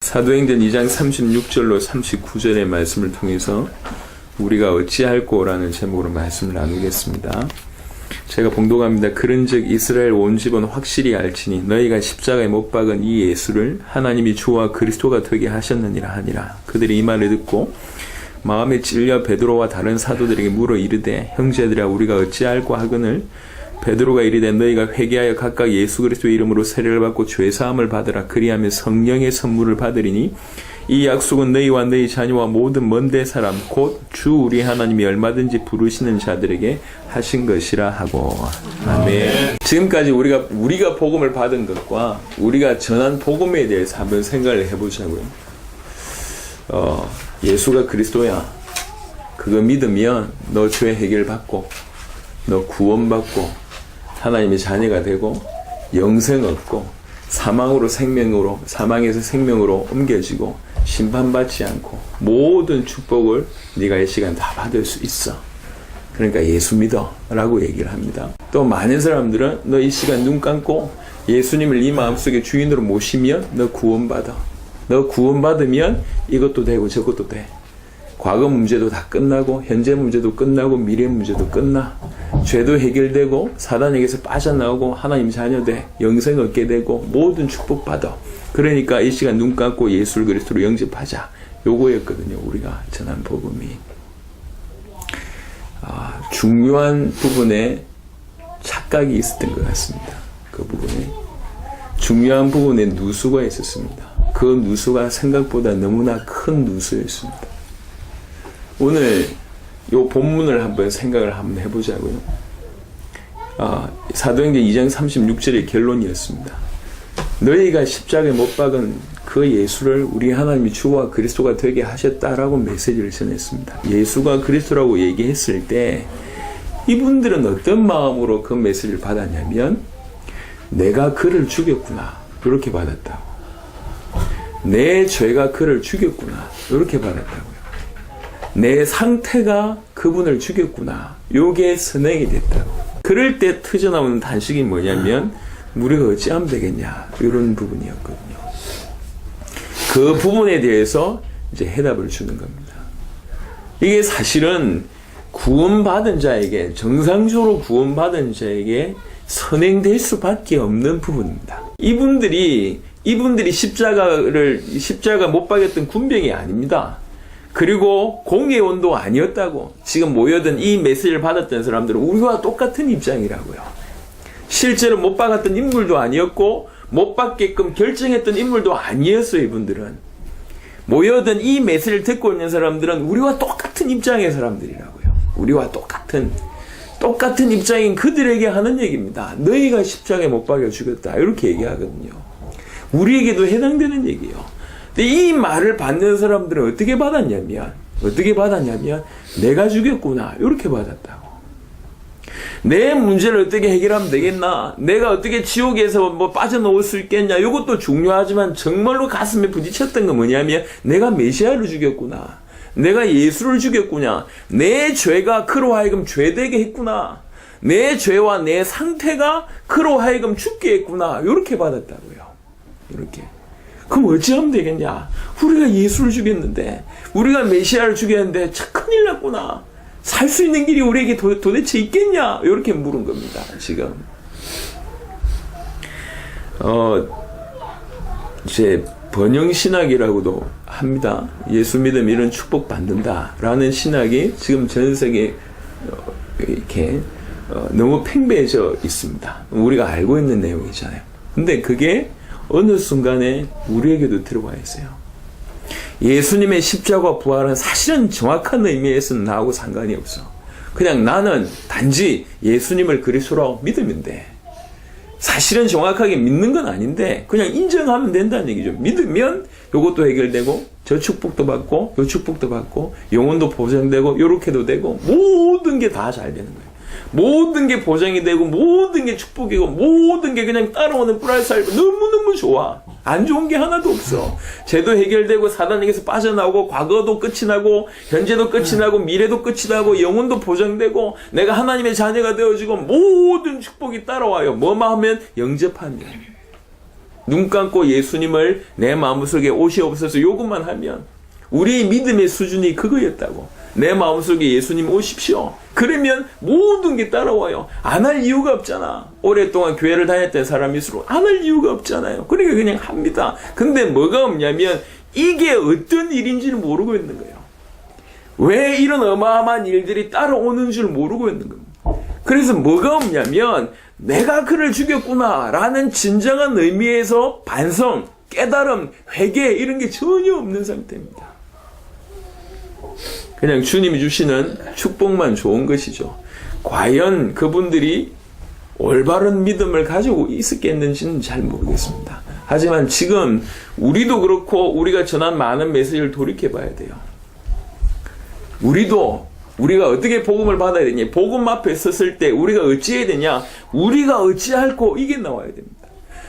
사도행전 2장 36절로 39절의 말씀을 통해서 우리가 어찌할꼬라는 제목으로 말씀을 나누겠습니다. 제가 봉독합니다. 그런즉 이스라엘 온 집은 확실히 알지니 너희가 십자가에 못 박은 이 예수를 하나님이 주와 그리스도가 되게 하셨느니라 하니라. 그들이 이 말을 듣고 마음에 찔려 베드로와 다른 사도들에게 물어 이르되 형제들아 우리가 어찌할꼬 하거늘 베드로가 이르되 너희가 회개하여 각각 예수 그리스도의 이름으로 세례를 받고 죄사함을 받으라. 그리하면 성령의 선물을 받으리니 이 약속은 너희와 너희 자녀와 모든 먼데 사람 곧 주 우리 하나님이 얼마든지 부르시는 자들에게 하신 것이라 하고. 아멘. 지금까지 우리가 복음을 받은 것과 우리가 전한 복음에 대해서 한번 생각을 해보자고요. 예수가 그리스도야. 그거 믿으면 너 죄 해결받고 너 구원받고 하나님의 자녀가 되고 영생 얻고 사망에서 생명으로 옮겨지고 심판받지 않고 모든 축복을 네가 이 시간 다 받을 수 있어. 그러니까 예수 믿어 라고 얘기를 합니다. 또 많은 사람들은 너 이 시간 눈 감고 예수님을 네 마음속에 주인으로 모시면 너 구원받아. 너 구원받으면 이것도 되고 저것도 돼. 과거 문제도 다 끝나고 현재 문제도 끝나고 미래 문제도 끝나. 죄도 해결되고 사단에게서 빠져나오고 하나님 자녀 돼. 영생 얻게 되고 모든 축복받아. 그러니까 이 시간 눈 감고 예수 그리스도로 영접하자. 요거였거든요. 우리가 전한 복음이. 중요한 부분에 착각이 있었던 것 같습니다. 그 부분에. 중요한 부분에 누수가 있었습니다. 그 누수가 생각보다 너무나 큰 누수였습니다. 오늘 이 본문을 한번 생각을 한번 해보자고요. 사도행전 2장 36절의 결론이었습니다. 너희가 십자가에 못 박은 그 예수를 우리 하나님이 주와 그리스도가 되게 하셨다라고 메시지를 전했습니다. 예수가 그리스도라고 얘기했을 때 이분들은 어떤 마음으로 그 메시지를 받았냐면 내가 그를 죽였구나 이렇게 받았다고. 내 죄가 그를 죽였구나 이렇게 받았다고요. 내 상태가 그분을 죽였구나. 요게 선행이 됐다고. 그럴 때 터져나오는 단식이 뭐냐면 우리가 어찌하면 되겠냐 이런 부분이었거든요. 그 부분에 대해서 이제 해답을 주는 겁니다. 이게 사실은 구원받은 자에게 정상적으로 구원받은 자에게 선행될 수밖에 없는 부분입니다. 이분들이 십자가 못 박였던 군병이 아닙니다. 그리고 공의 원도 아니었다고. 지금 모여든 이 메시지를 받았던 사람들은 우리와 똑같은 입장이라고요. 실제로 못 박았던 인물도 아니었고 못 받게끔 결정했던 인물도 아니었어요. 이분들은 모여든 이 메시지를 듣고 있는 사람들은 우리와 똑같은 입장의 사람들이라고요. 우리와 똑같은 입장인 그들에게 하는 얘기입니다. 너희가 십자가에 못 박여 죽였다 이렇게 얘기하거든요. 우리에게도 해당되는 얘기예요. 근데 이 말을 받는 사람들은 어떻게 받았냐면 내가 죽였구나 이렇게 받았다고. 내 문제를 어떻게 해결하면 되겠나, 내가 어떻게 지옥에서 빠져나올 수 있겠냐, 이것도 중요하지만 정말로 가슴에 부딪혔던 건 뭐냐면 내가 메시아를 죽였구나, 내가 예수를 죽였구나, 내 죄가 그로 하여금 죄되게 했구나, 내 죄와 내 상태가 그로 하여금 죽게 했구나 이렇게 받았다고요. 이렇게. 그럼 어찌하면 되겠냐? 우리가 예수를 죽였는데, 우리가 메시아를 죽였는데 큰일 났구나. 살 수 있는 길이 우리에게 도대체 있겠냐? 이렇게 물은 겁니다. 지금 이제 번영신학이라고도 합니다. 예수 믿으면 이런 축복 받는다라는 신학이 지금 전 세계에 이렇게 너무 팽배해져 있습니다. 우리가 알고 있는 내용이잖아요. 근데 그게 어느 순간에 우리에게도 들어와 있어요. 예수님의 십자가 부활은 사실은 정확한 의미에서는 나하고 상관이 없어. 그냥 나는 단지 예수님을 그리스도라고 믿으면 돼. 사실은 정확하게 믿는 건 아닌데 그냥 인정하면 된다는 얘기죠. 믿으면 요것도 해결되고 저 축복도 받고 요 축복도 받고 영혼도 보장되고 요렇게도 되고 모든 게 다 잘 되는 거예요. 모든 게 보장이 되고 모든 게 축복이고 모든 게 그냥 따라오는 플러스 알고 너무너무 좋아. 안 좋은 게 하나도 없어. 죄도 해결되고 사단에게서 빠져나오고 과거도 끝이 나고 현재도 끝이 나고 미래도 끝이 나고 영혼도 보장되고 내가 하나님의 자녀가 되어지고 모든 축복이 따라와요. 뭐만 하면 영접하면. 눈 감고 예수님을 내 마음속에 오시옵소서 요것만 하면 우리의 믿음의 수준이 그거였다고. 내 마음속에 예수님 오십시오. 그러면 모든 게 따라와요. 안 할 이유가 없잖아. 오랫동안 교회를 다녔던 사람일수록 안 할 이유가 없잖아요. 그러니까 그냥 합니다. 근데 뭐가 없냐면 이게 어떤 일인지를 모르고 있는 거예요. 왜 이런 어마어마한 일들이 따라오는 줄 모르고 있는 겁니다. 그래서 뭐가 없냐면 내가 그를 죽였구나 라는 진정한 의미에서 반성, 깨달음, 회개 이런 게 전혀 없는 상태입니다. 그냥 주님이 주시는 축복만 좋은 것이죠. 과연 그분들이 올바른 믿음을 가지고 있었겠는지는 잘 모르겠습니다. 하지만 지금 우리도 그렇고 우리가 전한 많은 메시지를 돌이켜봐야 돼요. 우리가 어떻게 복음을 받아야 되냐. 복음 앞에 섰을 때 우리가 어찌해야 되냐. 우리가 어찌할꼬 이게 나와야 됩니다.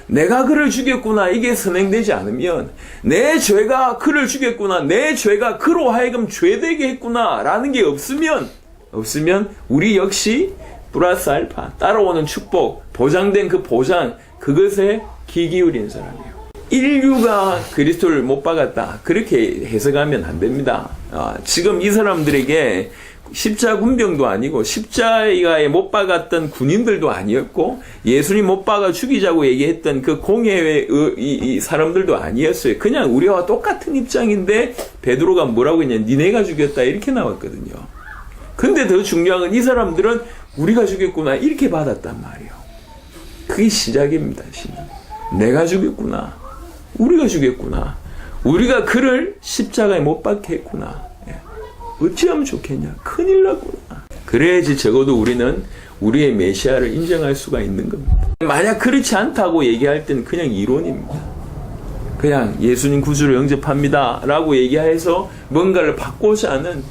내가 그를 죽였구나 이게 선행되지 않으면 내 죄가 그를 죽였구나 내 죄가 그로 하여금 죄되게 했구나 라는 게 없으면 우리 역시 플러스 알파 따라오는 축복 보장된 그 보장 그것에 귀 기울인 사람이에요. 인류가 그리스도를 못 박았다 그렇게 해석하면 안 됩니다. 지금 이 사람들에게 십자군병도 아니고 십자가에 못 박았던 군인들도 아니었고 예수님 못 박아 죽이자고 얘기했던 그 공회의 이 사람들도 아니었어요. 그냥 우리와 똑같은 입장인데 베드로가 뭐라고 했냐 니네가 죽였다 이렇게 나왔거든요. 근데 더 중요한 건 이 사람들은 우리가 죽였구나 이렇게 받았단 말이에요. 그게 시작입니다. 시작. 내가 죽였구나 우리가 죽였구나 우리가 그를 십자가에 못 박게 했구나. 어찌하면 좋겠냐? 큰일 났구나. 그래야지 적어도 우리는 우리의 메시아를 인정할 수가 있는 겁니다. 만약 그렇지 않다고 얘기할 때는 그냥 이론입니다. 그냥 예수님 구주를 영접합니다 라고 얘기해서 뭔가를 바꾸고자 하는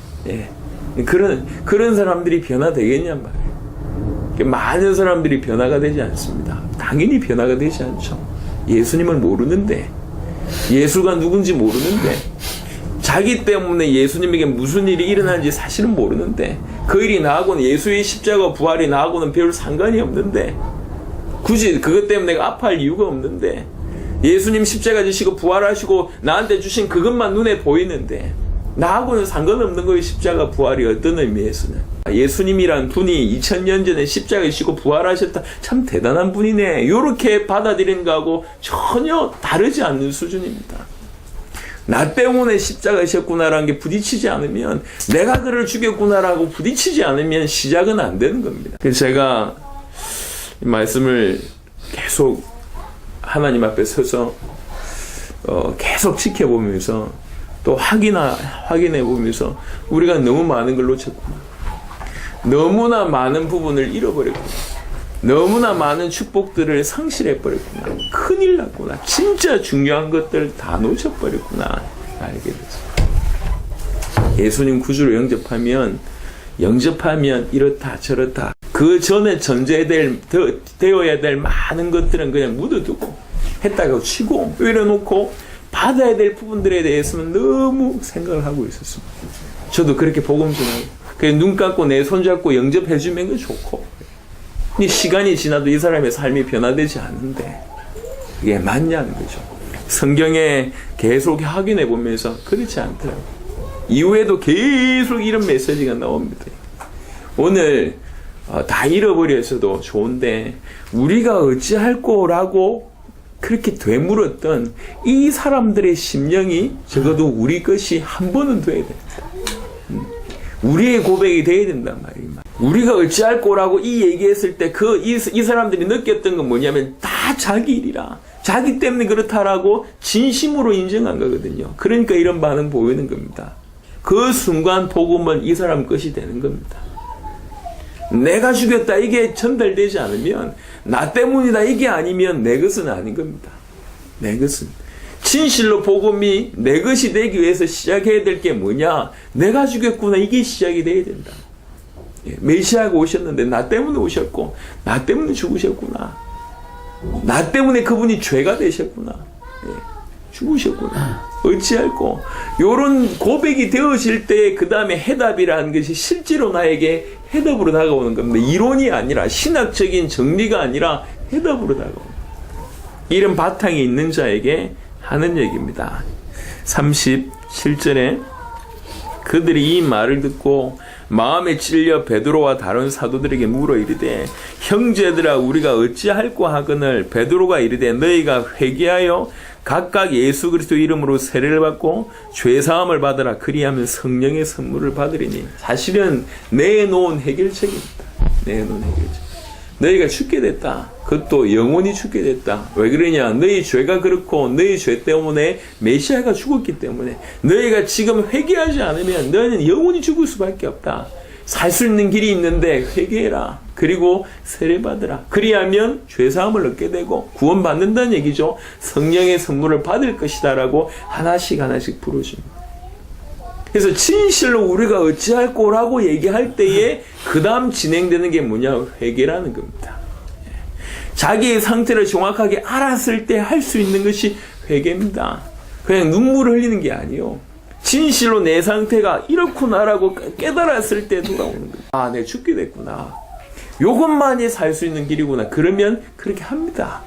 그런 사람들이 변화되겠냔 말이에요. 많은 사람들이 변화가 되지 않습니다. 당연히 변화가 되지 않죠. 예수님을 모르는데 예수가 누군지 모르는데 자기 때문에 예수님에게 무슨 일이 일어나는지 사실은 모르는데 그 일이 나하고는 예수의 십자가 부활이 나하고는 별 상관이 없는데 굳이 그것 때문에 내가 아파할 이유가 없는데 예수님 십자가 지시고 부활하시고 나한테 주신 그것만 눈에 보이는데 나하고는 상관없는 거예요. 십자가 부활이 어떤 의미에서는 예수님이란 분이 2000년 전에 십자가 지시고 부활하셨다 참 대단한 분이네 이렇게 받아들이는 거하고 전혀 다르지 않는 수준입니다. 나 때문에 십자가 지셨구나라는 게 부딪히지 않으면 내가 그를 죽였구나라고 부딪히지 않으면 시작은 안 되는 겁니다. 그래서 제가 이 말씀을 계속 하나님 앞에 서서 계속 지켜보면서 또 확인해 보면서 우리가 너무 많은 걸 놓쳤구나. 너무나 많은 부분을 잃어버렸구나. 너무나 많은 축복들을 상실해버렸구나. 큰일 났구나. 진짜 중요한 것들 다 놓쳐버렸구나. 알게 됐어요. 예수님 구주로 영접하면 이렇다 저렇다. 그 전에 되어야 될 많은 것들은 그냥 묻어두고 했다고 치고 외려놓고 받아야 될 부분들에 대해서는 너무 생각을 하고 있었습니다. 저도 그렇게 복음 전하고 그냥 눈 감고 내 손잡고 영접해주면 그 좋고 시간이 지나도 이 사람의 삶이 변화되지 않는데 이게 맞냐는 거죠. 성경에 계속 확인해 보면서 그렇지 않더라고요. 이후에도 계속 이런 메시지가 나옵니다. 오늘 다 잃어버려서도 좋은데 우리가 어찌할 거라고 그렇게 되물었던 이 사람들의 심령이 적어도 우리 것이 한 번은 돼야 됩니다. 우리의 고백이 돼야 된단 말이에요. 우리가 어찌할 거라고 이 얘기했을 때 이 사람들이 느꼈던 건 뭐냐면 다 자기 일이라 자기 때문에 그렇다라고 진심으로 인정한 거거든요. 그러니까 이런 반응 보이는 겁니다. 그 순간 복음은 이 사람 것이 되는 겁니다. 내가 죽였다 이게 전달되지 않으면 나 때문이다 이게 아니면 내 것은 아닌 겁니다. 내 것은 진실로 복음이 내 것이 되기 위해서 시작해야 될 게 뭐냐? 내가 죽였구나 이게 시작이 돼야 된다. 메시아가 오셨는데 나 때문에 오셨고 나 때문에 죽으셨구나. 나 때문에 그분이 죄가 되셨구나. 죽으셨구나. 어찌할꼬. 요런 고백이 되어질 때 그 다음에 해답이라는 것이 실제로 나에게 해답으로 다가오는 겁니다. 이론이 아니라 신학적인 정리가 아니라 해답으로 다가옵니다. 이런 바탕이 있는 자에게 하는 얘기입니다. 37절에 그들이 이 말을 듣고 마음에 찔려 베드로와 다른 사도들에게 물어 이르되 형제들아 우리가 어찌할꼬 하거늘 베드로가 이르되 너희가 회개하여 각각 예수 그리스도 이름으로 세례를 받고 죄사함을 받으라 그리하면 성령의 선물을 받으리니. 사실은 내놓은 해결책입니다. 내놓은 해결책. 너희가 죽게 됐다. 그것도 영원히 죽게 됐다. 왜 그러냐? 너희 죄가 그렇고 너희 죄 때문에 메시아가 죽었기 때문에 너희가 지금 회개하지 않으면 너희는 영원히 죽을 수밖에 없다. 살 수 있는 길이 있는데 회개해라. 그리고 세례받으라. 그리하면 죄사함을 얻게 되고 구원받는다는 얘기죠. 성령의 선물을 받을 것이다 라고 하나씩 하나씩 풀어줍니다. 그래서 진실로 우리가 어찌할꼬라고 얘기할 때에 그 다음 진행되는 게 뭐냐? 회개라는 겁니다. 자기의 상태를 정확하게 알았을 때 할 수 있는 것이 회개입니다. 그냥 눈물을 흘리는 게 아니요. 진실로 내 상태가 이렇구나라고 깨달았을 때 돌아오는 거예요. 아, 내가 죽게 됐구나. 요것만이 살 수 있는 길이구나. 그러면 그렇게 합니다.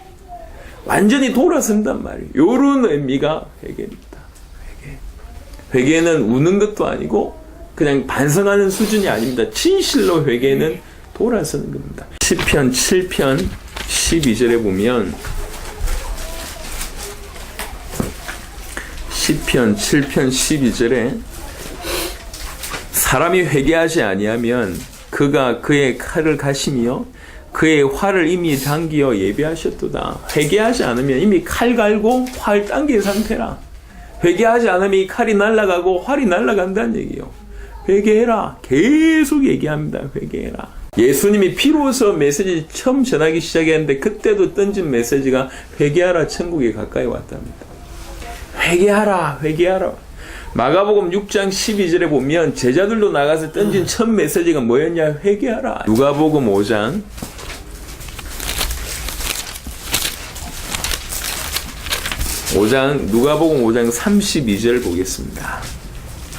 완전히 돌아선단 말이에요. 요런 의미가 회개입니다. 회개는 우는 것도 아니고 그냥 반성하는 수준이 아닙니다. 진실로 회개는 돌아서는 겁니다. 시편 7편 12절에 보면 시편 7편 12절에 사람이 회개하지 아니하면 그가 그의 칼을 가시며 그의 활을 이미 당기어 예비하셨도다. 회개하지 않으면 이미 칼 갈고 활 당긴 상태라. 회개하지 않으면 이 칼이 날아가고 활이 날아간다는 얘기예요. 회개해라. 계속 얘기합니다. 회개해라. 예수님이 비로소 메시지 처음 전하기 시작했는데 그때도 던진 메시지가 회개하라. 천국에 가까이 왔답니다. 회개하라. 회개하라. 마가복음 6장 12절에 보면 제자들도 나가서 던진 첫 메시지가 뭐였냐? 회개하라. 누가복음 5장 누가복음 5장 32절 보겠습니다.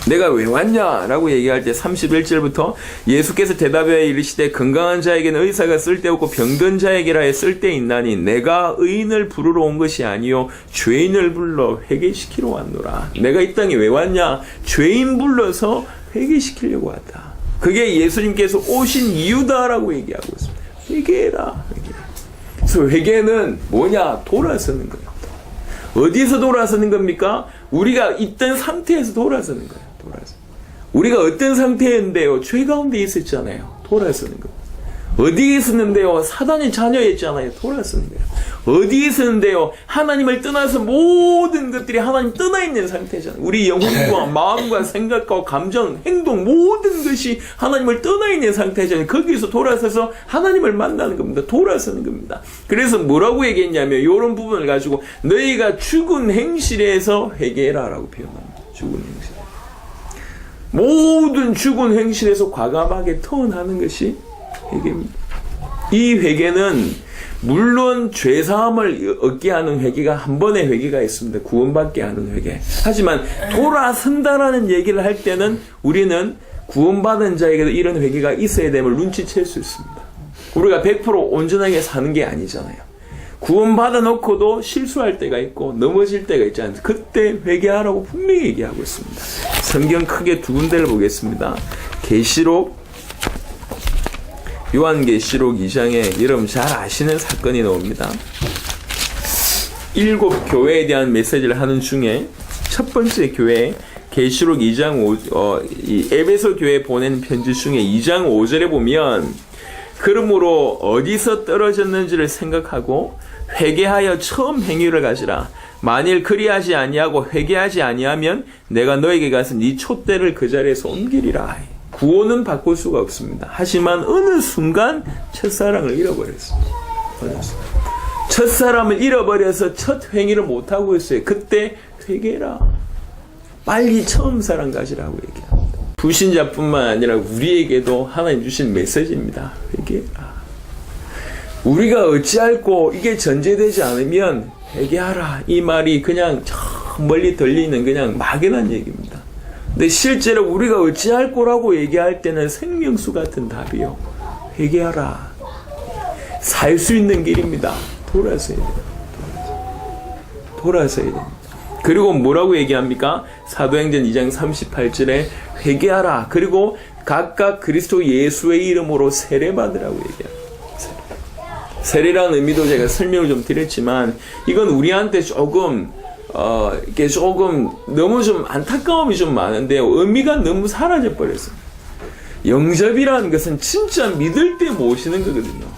내가 왜 왔냐? 라고 얘기할 때 31절부터 예수께서 대답하여 이르시되 건강한 자에게는 의사가 쓸데없고 병든 자에게라 쓸데있나니 내가 의인을 부르러 온 것이 아니요 죄인을 불러 회개시키러 왔노라. 내가 이 땅에 왜 왔냐? 죄인 불러서 회개시키려고 왔다. 그게 예수님께서 오신 이유다라고 얘기하고 있습니다. 회개해라. 회개해라. 그래서 회개는 뭐냐? 돌아서는 거예요. 어디서 돌아서는 겁니까? 우리가 있던 상태에서 돌아서는 거예요. 돌아서. 우리가 어떤 상태였는데요? 죄 가운데 있었잖아요. 돌아서는 거예요. 어디에 있었는데요? 사단의 자녀였잖아요. 돌아서는 거예요. 어디에 있었는데요? 하나님을 떠나서 모든 것들이 하나님 떠나 있는 상태잖아요. 우리 영혼과 마음과 생각과 감정, 행동 모든 것이 하나님을 떠나 있는 상태잖아요. 거기서 돌아서서 하나님을 만나는 겁니다. 돌아서는 겁니다. 그래서 뭐라고 얘기했냐면 이런 부분을 가지고 너희가 죽은 행실에서 회개해라 라고 표현합니다. 죽은 행실. 모든 죽은 행실에서 과감하게 턴하는 것이 회개입니다. 이 회개는 물론 죄사함을 얻게 하는 회개가 한 번의 회개가 있습니다. 구원받게 하는 회개. 하지만 돌아선다라는 얘기를 할 때는 우리는 구원받은 자에게도 이런 회개가 있어야 됨을 눈치챌 수 있습니다. 우리가 100% 온전하게 사는 게 아니잖아요. 구원받아 놓고도 실수할 때가 있고 넘어질 때가 있지 않습니까? 그때 회개하라고 분명히 얘기하고 있습니다. 성경 크게 두 군데를 보겠습니다. 요한계시록 2장에 여러분 잘 아시는 사건이 나옵니다. 7 교회에 대한 메시지를 하는 중에 첫 번째 교회 계시록 2장 이 에베소 교회에 보낸 편지 중에 2장 5절에 보면 그러므로 어디서 떨어졌는지를 생각하고 회개하여 처음 행위를 가지라. 만일 그리하지 아니하고 회개하지 아니하면 내가 너에게 가서 네 촛대를 그 자리에서 옮기리라. 구원은 바꿀 수가 없습니다. 하지만 어느 순간 첫사랑을 잃어버렸습니다. 첫사람을 잃어버려서 첫 행위를 못하고 있어요. 그때 회개해라. 빨리 처음 사랑 가지라고 얘기합니다. 불신자뿐만 아니라 우리에게도 하나님 주신 메시지입니다. 회개해라. 우리가 어찌할꼬 이게 전제되지 않으면 회개하라. 이 말이 그냥 저 멀리 들리는 그냥 막연한 얘기입니다. 근데 실제로 우리가 어찌할 거라고 얘기할 때는 생명수 같은 답이요. 회개하라. 살 수 있는 길입니다. 돌아서야 돼요. 돌아서야 됩니다. 그리고 뭐라고 얘기합니까? 사도행전 2장 38절에 회개하라. 그리고 각각 그리스도 예수의 이름으로 세례받으라고 얘기합니다. 세례라는 의미도 제가 설명을 좀 드렸지만 이건 우리한테 조금 이게 조금 너무 좀 안타까움이 좀 많은데요. 의미가 너무 사라져 버렸어요. 영접이라는 것은 진짜 믿을 때 모시는 거거든요.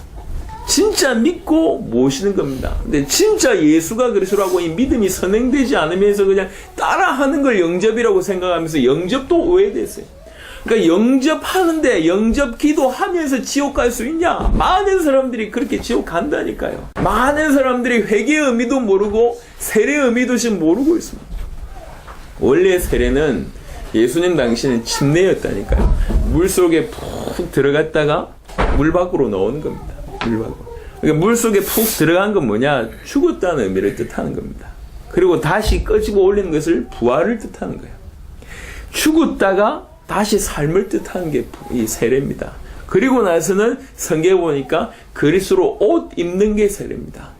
진짜 믿고 모시는 겁니다. 근데 진짜 예수가 그리스도라고 이 믿음이 선행되지 않으면서 그냥 따라하는 걸 영접이라고 생각하면서 영접도 오해됐어요. 그러니까 영접하는데 영접 기도하면서 지옥 갈 수 있냐? 많은 사람들이 그렇게 지옥 간다니까요. 많은 사람들이 회개의 의미도 모르고 세례의 의미도 지금 모르고 있습니다. 원래 세례는 예수님 당시는 침례였다니까요. 물속에 푹 들어갔다가 물 밖으로 나오는 겁니다. 물 밖으로. 그러니까 물속에 푹 들어간 건 뭐냐? 죽었다는 의미를 뜻하는 겁니다. 그리고 다시 꺼지고 올리는 것을 부활을 뜻하는 거예요. 죽었다가 다시 삶을 뜻하는 게 이 세례입니다. 그리고 나서는 성경에 보니까 그리스도로 옷 입는 게 세례입니다.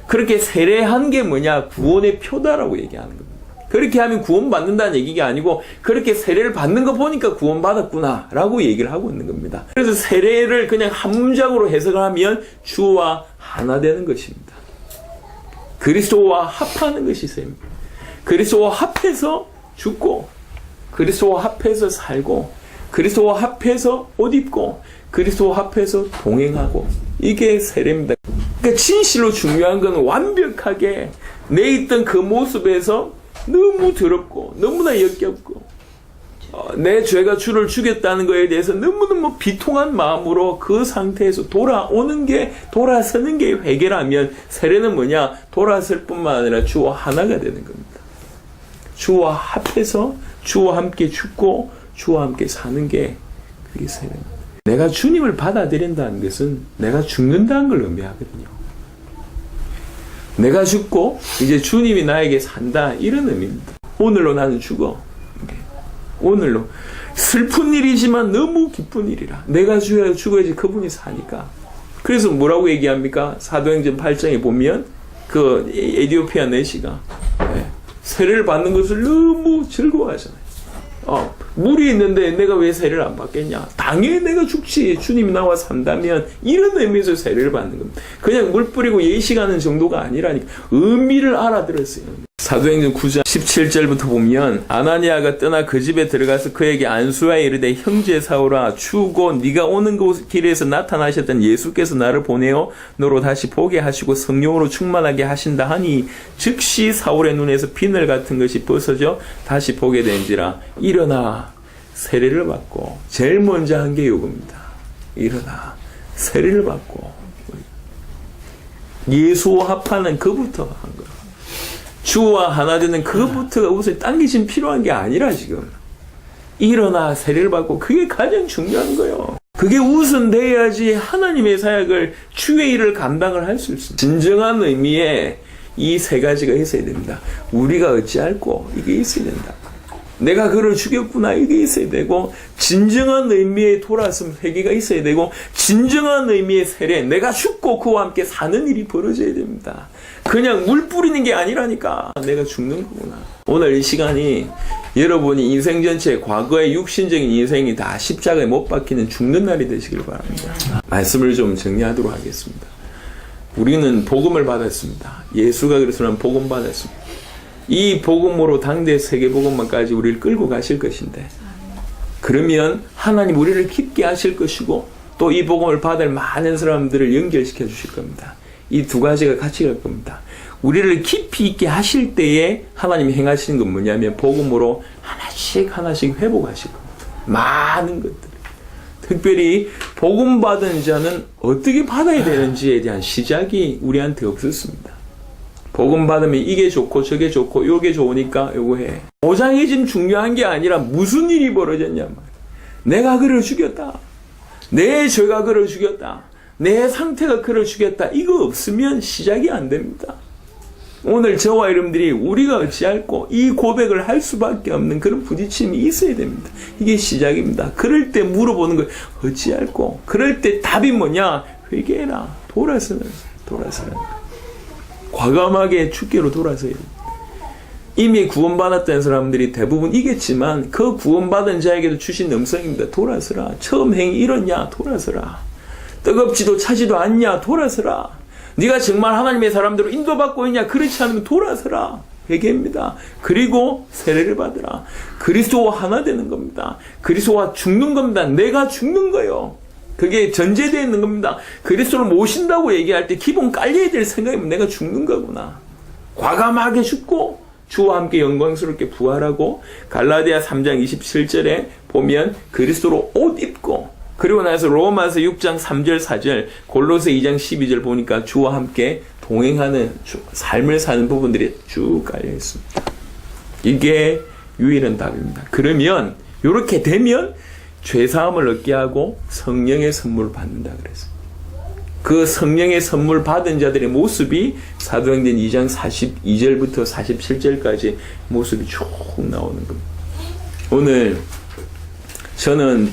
그렇게 세례한 게 뭐냐? 구원의 표다라고 얘기하는 겁니다. 그렇게 하면 구원받는다는 얘기가 아니고 그렇게 세례를 받는 거 보니까 구원받았구나 라고 얘기를 하고 있는 겁니다. 그래서 세례를 그냥 한 문장으로 해석을 하면 주와 하나 되는 것입니다. 그리스도와 합하는 것이 세례입니다. 그리스도와 합해서 죽고 그리스도와 합해서 살고 그리스도와 합해서 옷 입고 그리스도와 합해서 동행하고 이게 세례입니다. 그러니까 진실로 중요한 건 완벽하게 내 있던 그 모습에서 너무 더럽고 너무나 역겹고 내 죄가 주를 죽였다는 것에 대해서 너무너무 비통한 마음으로 그 상태에서 돌아오는 게 돌아서는 게 회개라면 세례는 뭐냐? 돌아설 뿐만 아니라 주와 하나가 되는 겁니다. 주와 합해서 주와 함께 죽고 주와 함께 사는 게 그게 세례입니다. 내가 주님을 받아들인다는 것은 내가 죽는다는 걸 의미하거든요. 내가 죽고 이제 주님이 나에게 산다 이런 의미입니다. 오늘로 나는 죽어. 오늘로 슬픈 일이지만 너무 기쁜 일이라. 내가 죽어야지 그분이 사니까. 그래서 뭐라고 얘기합니까? 사도행전 8장에 보면 그 에티오피아 내시가 세례를 받는 것을 너무 즐거워하잖아요. 물이 있는데 내가 왜 세례를 안 받겠냐? 당연히 내가 죽지. 주님이 나와 산다면 이런 의미에서 세례를 받는 겁니다. 그냥 물 뿌리고 예식하는 정도가 아니라니까 의미를 알아들었어요. 사도행전 9장 17절부터 보면 아나니아가 떠나 그 집에 들어가서 그에게 안수하여 이르되 형제 사울아 추고 네가 오는 길에서 나타나셨던 예수께서 나를 보내어 너로 다시 보게 하시고 성령으로 충만하게 하신다 하니 즉시 사울의 눈에서 비늘 같은 것이 벗어져 다시 보게 된지라. 일어나 세례를 받고 제일 먼저 한 게 요겁니다. 일어나 세례를 받고 예수와 합하는 그부터 한 거예요. 주와 하나 되는 그것부터가 우선 딴 게 지금 필요한 게 아니라 지금 일어나 세례를 받고 그게 가장 중요한 거예요. 그게 우선돼야지 하나님의 사역을 주의 일을 감당을 할 수 있습니다. 진정한 의미의 이 세 가지가 있어야 됩니다. 우리가 어찌할꼬 이게 있어야 된다. 내가 그를 죽였구나 이게 있어야 되고 진정한 의미의 돌아섬 회개가 있어야 되고 진정한 의미의 세례 내가 죽고 그와 함께 사는 일이 벌어져야 됩니다. 그냥 물 뿌리는 게 아니라니까. 내가 죽는 거구나. 오늘 이 시간이 여러분이 인생 전체 과거의 육신적인 인생이 다 십자가에 못 박히는 죽는 날이 되시길 바랍니다. 말씀을 좀 정리하도록 하겠습니다. 우리는 복음을 받았습니다. 예수가 그리스도는 복음 받았습니다. 이 복음으로 당대 세계복음만까지 우리를 끌고 가실 것인데 그러면 하나님 우리를 깊게 하실 것이고 또 이 복음을 받을 많은 사람들을 연결시켜 주실 겁니다. 이 두 가지가 같이 갈 겁니다. 우리를 깊이 있게 하실 때에 하나님이 행하시는 건 뭐냐면 복음으로 하나씩 회복하실 겁니다. 많은 것들. 특별히 복음 받은 자는 어떻게 받아야 되는지에 대한 시작이 우리한테 없었습니다. 복음 받으면 이게 좋고 저게 좋고 요게 좋으니까 요거 해. 보장이 지금 중요한 게 아니라 무슨 일이 벌어졌냐 말이야. 내가 그를 죽였다. 내 죄가 그를 죽였다. 내 상태가 그를 죽였다. 이거 없으면 시작이 안 됩니다. 오늘 저와 여러분들이 우리가 어찌할꼬 이 고백을 할 수밖에 없는 그런 부딪힘이 있어야 됩니다. 이게 시작입니다. 그럴 때 물어보는 거 어찌할꼬. 그럴 때 답이 뭐냐? 회개해라. 돌아서는. 과감하게 주께로 돌아서야 됩니다. 이미 구원받았던 사람들이 대부분 이겠지만 그 구원받은 자에게도 주신 음성입니다. 돌아서라. 처음 행위 이렇냐? 돌아서라. 뜨겁지도 차지도 않냐? 돌아서라. 네가 정말 하나님의 사람대로 인도받고 있냐? 그렇지 않으면 돌아서라. 회개입니다. 그리고 세례를 받으라. 그리스도와 하나 되는 겁니다. 그리스도와 죽는 겁니다. 내가 죽는 거요. 그게 전제되어 있는 겁니다. 그리스도를 모신다고 얘기할 때 기본 깔려야 될 생각이면 내가 죽는 거구나. 과감하게 죽고 주와 함께 영광스럽게 부활하고 갈라디아 3장 27절에 보면 그리스도로 옷 입고 그리고 나서 로마서 6장 3절 4절 골로새 2장 12절 보니까 주와 함께 동행하는 삶을 사는 부분들이 쭉 깔려 있습니다. 이게 유일한 답입니다. 그러면 이렇게 되면 죄사함을 얻게 하고 성령의 선물을 받는다 그랬습니다. 그 성령의 선물 받은 자들의 모습이 사도행전 2장 42절부터 47절까지 모습이 쭉 나오는 겁니다. 오늘 저는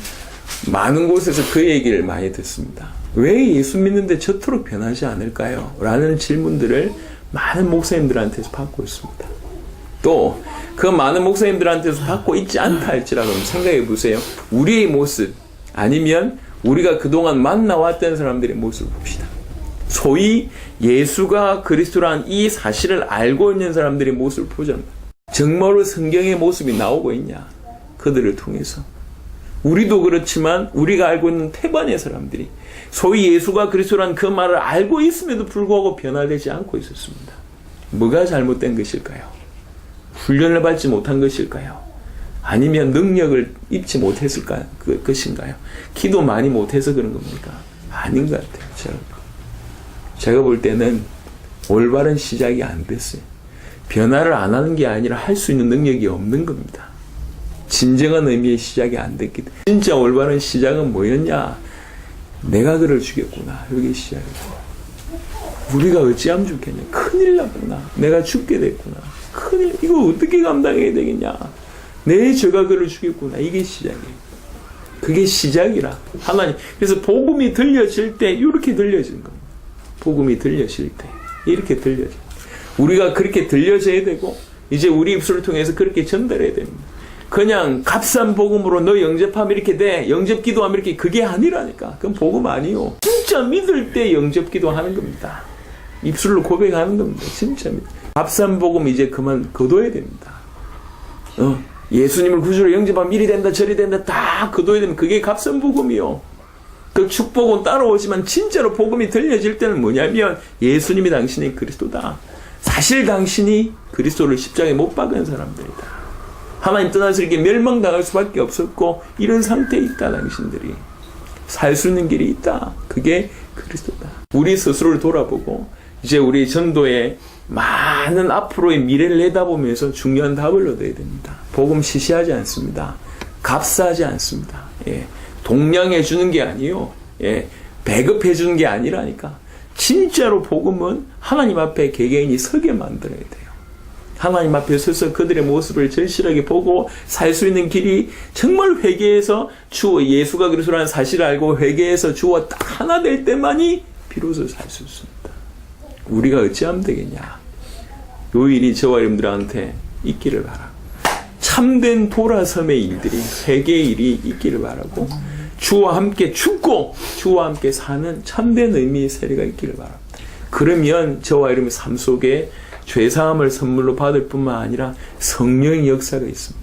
많은 곳에서 그 얘기를 많이 듣습니다. 왜 예수 믿는데 저토록 변하지 않을까요? 라는 질문들을 많은 목사님들한테서 받고 있습니다. 또 그 많은 목사님들한테서 받고 있지 않다 할지라도 생각해 보세요. 우리의 모습 아니면 우리가 그동안 만나왔던 사람들의 모습을 봅시다. 소위 예수가 그리스도란 이 사실을 알고 있는 사람들의 모습을 보자면 정말로 성경의 모습이 나오고 있냐? 그들을 통해서. 우리도 그렇지만 우리가 알고 있는 태반의 사람들이 소위 예수가 그리스도란 그 말을 알고 있음에도 불구하고 변화되지 않고 있었습니다. 뭐가 잘못된 것일까요? 훈련을 받지 못한 것일까요? 아니면 능력을 입지 못했을 것인가요? 기도 많이 못해서 그런 겁니까? 아닌 것 같아요. 제가 볼 때는 올바른 시작이 안 됐어요. 변화를 안 하는 게 아니라 할 수 있는 능력이 없는 겁니다. 진정한 의미의 시작이 안 됐기 때문에 진짜 올바른 시작은 뭐였냐? 내가 그를 죽였구나. 이게 시작이고 우리가 어찌하면 죽겠냐? 큰일 났구나. 내가 죽게 됐구나. 큰일, 이거 어떻게 감당해야 되겠냐? 내 죄가 그를 죽였구나. 이게 시작이에요. 그게 시작이라. 하나님. 그래서 복음이 들려질 때 이렇게 들려지는 겁니다. 복음이 들려질 때 이렇게 들려져. 우리가 그렇게 들려져야 되고 이제 우리 입술을 통해서 그렇게 전달해야 됩니다. 그냥 값싼 복음으로 너 영접하면 이렇게 돼. 영접 기도하면 이렇게 그게 아니라니까. 그건 복음 아니요. 진짜 믿을 때 영접 기도하는 겁니다. 입술로 고백하는 겁니다. 진짜 값싼 복음 이제 그만 거둬야 됩니다. 예수님을 구주로 영접하면 이리 된다 저리 된다 다 거둬야 되면 그게 값싼 복음이요. 그 축복은 따라오지만 진짜로 복음이 들려질 때는 뭐냐면 예수님이 당신이 그리스도다. 사실 당신이 그리스도를 십자가에 못 박은 사람들이다. 하나님 떠나서 이렇게 멸망당할 수밖에 없었고 이런 상태에 있다. 당신들이 살 수 있는 길이 있다. 그게 그리스도다. 우리 스스로를 돌아보고 이제 우리 전도의 많은 앞으로의 미래를 내다보면서 중요한 답을 얻어야 됩니다. 복음 시시하지 않습니다. 값싸지 않습니다. 예. 동량해 주는 게 아니요. 예. 배급해 주는 게 아니라니까. 진짜로 복음은 하나님 앞에 개개인이 서게 만들어야 돼요. 하나님 앞에 서서 그들의 모습을 절실하게 보고 살 수 있는 길이 정말 회개해서 주 예수가 그리스도라는 사실을 알고 회개해서 주와 딱 하나 될 때만이 비로소 살 수 있습니다. 우리가 어찌하면 되겠냐? 요 일이 저와 여러분들한테 있기를 바라고 참된 돌아섬의 일들이 회개의 일이 있기를 바라고 주와 함께 죽고 주와 함께 사는 참된 의미의 세례가 있기를 바랍니다. 그러면 저와 여러분의 삶 속에 죄사함을 선물로 받을 뿐만 아니라 성령의 역사가 있습니다.